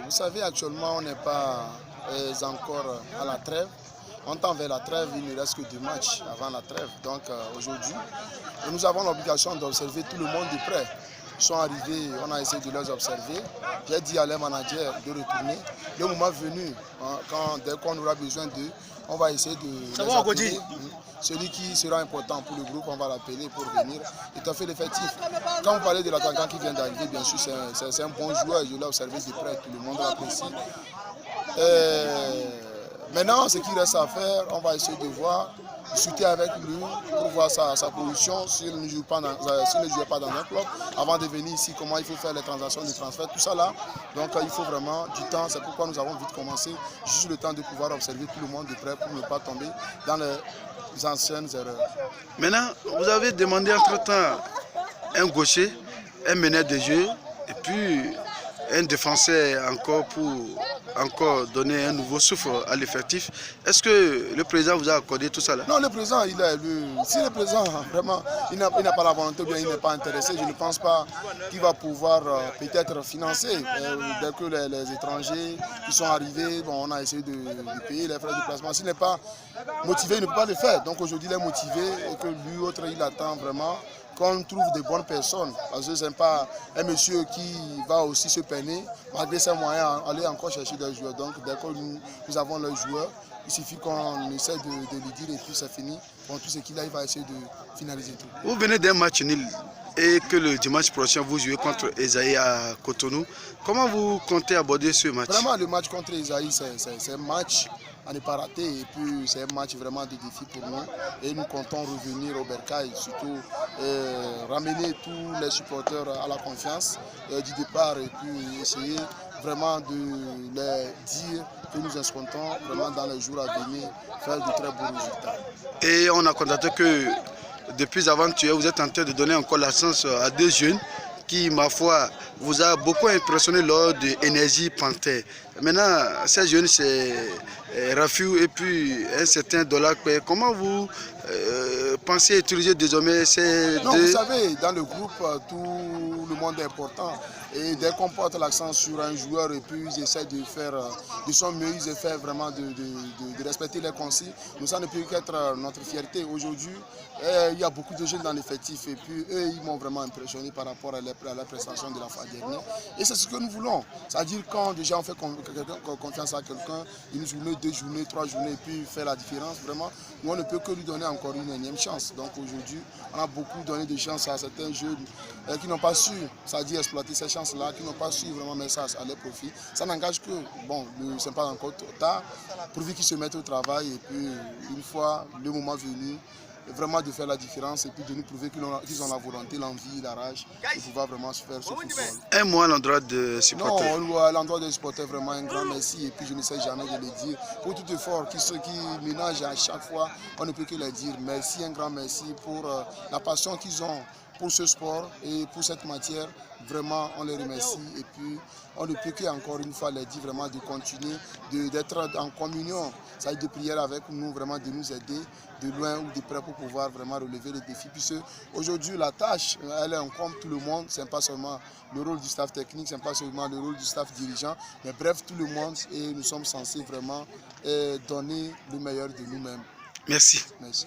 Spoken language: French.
Vous savez, actuellement, on n'est pas encore à la trêve. On tend vers la trêve, il ne reste que 2 matchs avant la trêve. Donc aujourd'hui, nous avons l'obligation d'observer tout le monde de près. Ils sont arrivés, on a essayé de les observer. J'ai dit à leur manager de retourner. Le moment venu, dès qu'on aura besoin d'eux, on va essayer de les appeler. Celui qui sera important pour le groupe, on va l'appeler pour venir étoffer l'effectif. Quand vous parlez de l'attaquant qui vient d'arriver, bien sûr, c'est un bon joueur. Je l'ai observé de près, tout le monde l'apprécie. Maintenant, ce qu'il reste à faire, on va essayer de voir, discuter avec lui pour voir sa position, s'il ne joue pas dans un club, avant de venir ici, comment il faut faire les transactions de transfert, tout ça là. Donc il faut vraiment du temps, c'est pourquoi nous avons vite commencé, juste le temps de pouvoir observer tout le monde de près pour ne pas tomber dans les anciennes erreurs. Maintenant, vous avez demandé entre-temps un gaucher, un meneur de jeu, et puis un défenseur encore pour donner un nouveau souffle à l'effectif. Est-ce que le président vous a accordé tout ça là? Non, le président, si le président vraiment il n'a pas la volonté ou bien il n'est pas intéressé, je ne pense pas qu'il va pouvoir peut-être financer. Dès que les étrangers qui sont arrivés, bon, on a essayé de payer les frais de déplacement. S'il n'est pas motivé, il ne peut pas le faire. Donc aujourd'hui, il est motivé et que lui, autre, il attend vraiment qu'on trouve de bonnes personnes. Parce que ce n'est pas un monsieur qui va aussi se peiner, malgré ses moyens, aller encore chercher des joueurs. Donc dès que nous avons les joueurs, il suffit qu'on essaie de lui dire et puis c'est fini. Bon, tout ce qu'il a, il va essayer de finaliser tout. Vous venez d'un match nul et que le dimanche prochain vous jouez contre Esaïe à Cotonou. Comment vous comptez aborder ce match? Vraiment, le match contre Esaïe, c'est un match à ne pas rater. Et puis, c'est un match vraiment de défi pour nous. Et nous comptons revenir au Bercail, surtout ramener tous les supporters à la confiance du départ et puis essayer vraiment de les dire que nous escomptons vraiment dans les jours à venir faire de très beaux résultats. Et on a constaté que depuis avant-hier, vous êtes en train de donner encore la chance à 2 jeunes qui, ma foi, vous a beaucoup impressionné lors de Énergie Panthère. Maintenant, ces jeunes, c'est Rafiou et puis un certain Dollar. Comment vous pensez utiliser désormais ces Non, deux? vous savez, dans le groupe, tout le monde est important. Et dès qu'on porte l'accent sur un joueur et puis ils essaient de faire de son mieux, ils essaient vraiment de respecter les consignes. Nous, ça ne peut qu'être notre fierté. Aujourd'hui, il y a beaucoup de jeunes dans l'effectif et puis eux, ils m'ont vraiment impressionné par rapport à la prestation de la fois dernière. Et c'est ce que nous voulons. C'est-à-dire quand déjà on fait confiance à quelqu'un, une journée, 2 journées, 3 journées, et puis faire la différence, vraiment, nous on ne peut que lui donner encore une énième chance. Donc aujourd'hui, on a beaucoup donné de chance à certains jeunes qui n'ont pas su, c'est-à-dire exploiter ces chances-là, qui n'ont pas su vraiment mettre ça à leur profit. Ça n'engage que, bon, ce n'est pas encore trop tard, pourvu qu'ils se mettent au travail et puis une fois le moment venu, vraiment de faire la différence et puis de nous prouver qu'ils ont la volonté, l'envie, la rage de pouvoir vraiment se faire ce football. Un mot à l'endroit de supporters. Non, à l'endroit des supporters, vraiment un grand merci et puis je ne sais jamais de le dire. Pour tout effort qui ménagent à chaque fois, on ne peut que le dire. Merci, un grand merci pour la passion qu'ils ont pour ce sport et pour cette matière. Vraiment, on les remercie et puis on ne peut qu'encore une fois les dire vraiment de continuer, d'être en communion, ça veut dire de prier avec nous, vraiment de nous aider de loin ou de près pour pouvoir vraiment relever les défis. Puisque aujourd'hui, la tâche, elle est comme tout le monde, ce n'est pas seulement le rôle du staff technique, ce n'est pas seulement le rôle du staff dirigeant, mais bref, tout le monde et nous sommes censés vraiment donner le meilleur de nous-mêmes. Merci. Merci.